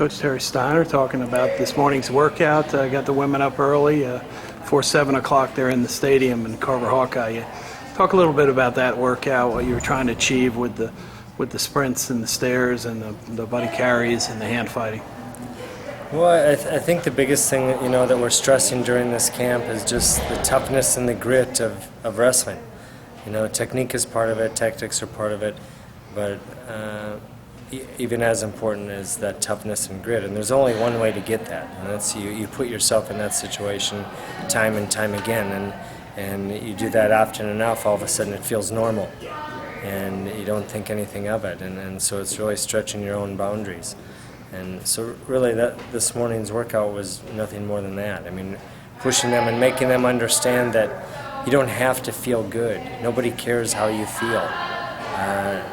Coach Terry Steiner talking about this morning's workout. Got the women up early before 7 o'clock there in the stadium in Carver-Hawkeye. Talk a little bit about that workout, what you were trying to achieve with the sprints and the stairs and the buddy carries and the hand fighting. Well, I think the biggest thing that we're stressing during this camp is just the toughness and the grit of wrestling. Technique is part of it, tactics are part of it, but even as important is that toughness and grit. And there's only one way to get that, and that's you put yourself in that situation time and time again, and you do that often enough, all of a sudden it feels normal, and you don't think anything of it, and so it's really stretching your own boundaries. And so really this morning's workout was nothing more than that. I mean, pushing them and making them understand that you don't have to feel good. Nobody cares how you feel.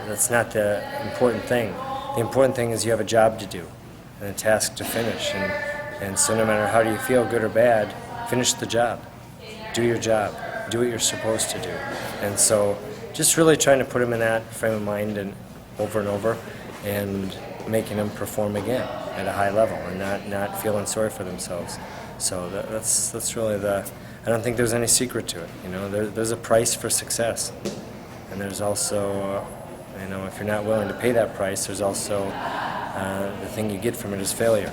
That's not the important thing. The important thing is you have a job to do and a task to finish. And so no matter how do you feel, good or bad, finish the job. Do your job. Do what you're supposed to do. And so just really trying to put them in that frame of mind and over, and making them perform again at a high level and not feeling sorry for themselves. So that's really I don't think there's any secret to it. There's a price for success, and there's also if you're not willing to pay that price, there's also the thing you get from it is failure,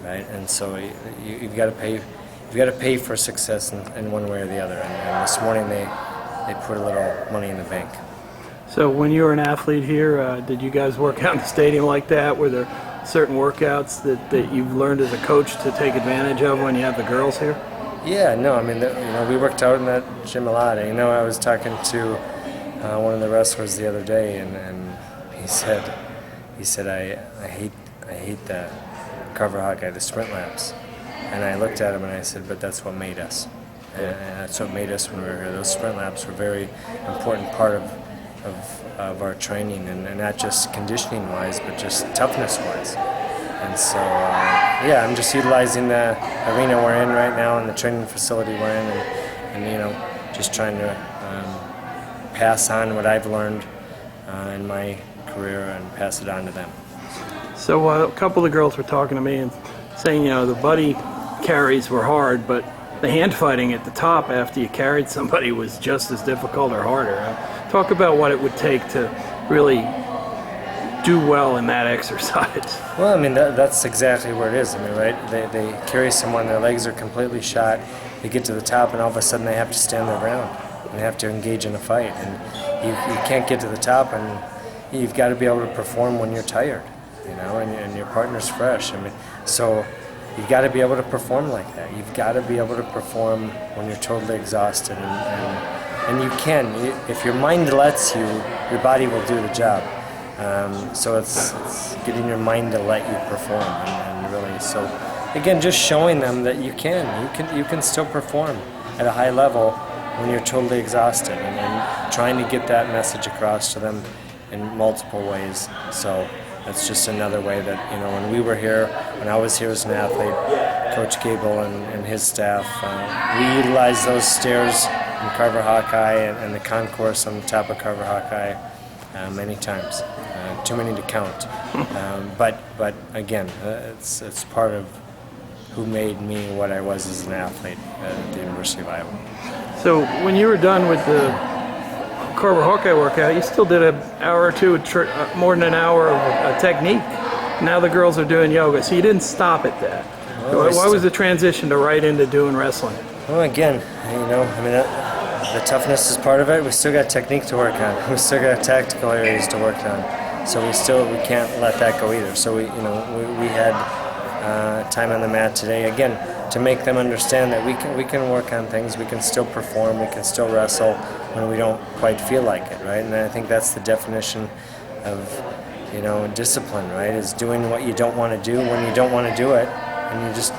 right? And so you've got to pay for success in one way or the other. And this morning they put a little money in the bank. So when you were an athlete here, did you guys work out in the stadium like that? Were there certain workouts that you've learned as a coach to take advantage of when you have the girls here? Yeah, no, I mean, we worked out in that gym a lot. I was talking to one of the wrestlers the other day, and he said, I hate the Carver-Hawkeye, the sprint laps. And I looked at him and I said, but that's what made us. And that's what made us when we were here. Those sprint laps were a very important part of our training, and not just conditioning-wise, but just toughness-wise. And so, I'm just utilizing the arena we're in right now and the training facility we're in, and just trying to pass on what I've learned in my career and pass it on to them. So a couple of the girls were talking to me and saying, the buddy carries were hard, but the hand fighting at the top after you carried somebody was just as difficult or harder. Talk about what it would take to really do well in that exercise. Well, I mean, that's exactly where it is. I mean, right? They carry someone, their legs are completely shot, they get to the top, and all of a sudden they have to stand their ground and they have to engage in a fight. And you can't get to the top, and you've got to be able to perform when you're tired, and your partner's fresh. I mean, so you've got to be able to perform like that. You've got to be able to perform when you're totally exhausted, and you can. If your mind lets you, your body will do the job. So it's getting your mind to let you perform, and really, so again, just showing them that you can still perform at a high level when you're totally exhausted, and trying to get that message across to them in multiple ways. So that's just another way that, when we were here, when I was here as an athlete, Coach Gable and his staff, we utilized those stairs in Carver-Hawkeye and the concourse on the top of Carver-Hawkeye many times. Too many to count. But again, it's part of who made me what I was as an athlete at the University of Iowa. So when you were done with the Carver-Hawkeye workout, you still did an hour or two, more than an hour of a technique. Now the girls are doing yoga, so you didn't stop at that. Well, why was the transition to right into doing wrestling? Well, again, the toughness is part of it. We still got technique to work on. We still got tactical areas to work on. So we can't let that go either. So we had time on the mat today, again, to make them understand that we can work on things, we can still perform, we can still wrestle when we don't quite feel like it, right? And I think that's the definition of discipline, right? Is doing what you don't want to do when you don't want to do it, and you just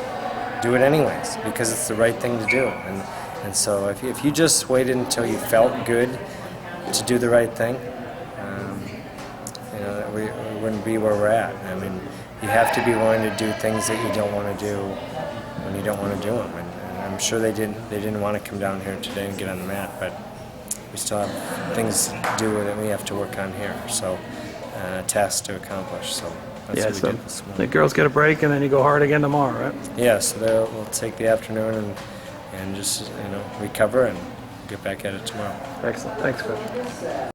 do it anyways because it's the right thing to do. And so if you just waited until you felt good to do the right thing, we wouldn't be where we're at. I mean, you have to be willing to do things that you don't want to do when you don't want to do them. And I'm sure they didn't want to come down here today and get on the mat, but we still have things to do that we have to work on here. So tasks to accomplish. So That's Yeah, what we so did this the morning. girls get a break and then you go hard again tomorrow, right? Yeah, so we'll take the afternoon and just recover and get back at it tomorrow. Excellent. Thanks, Coach.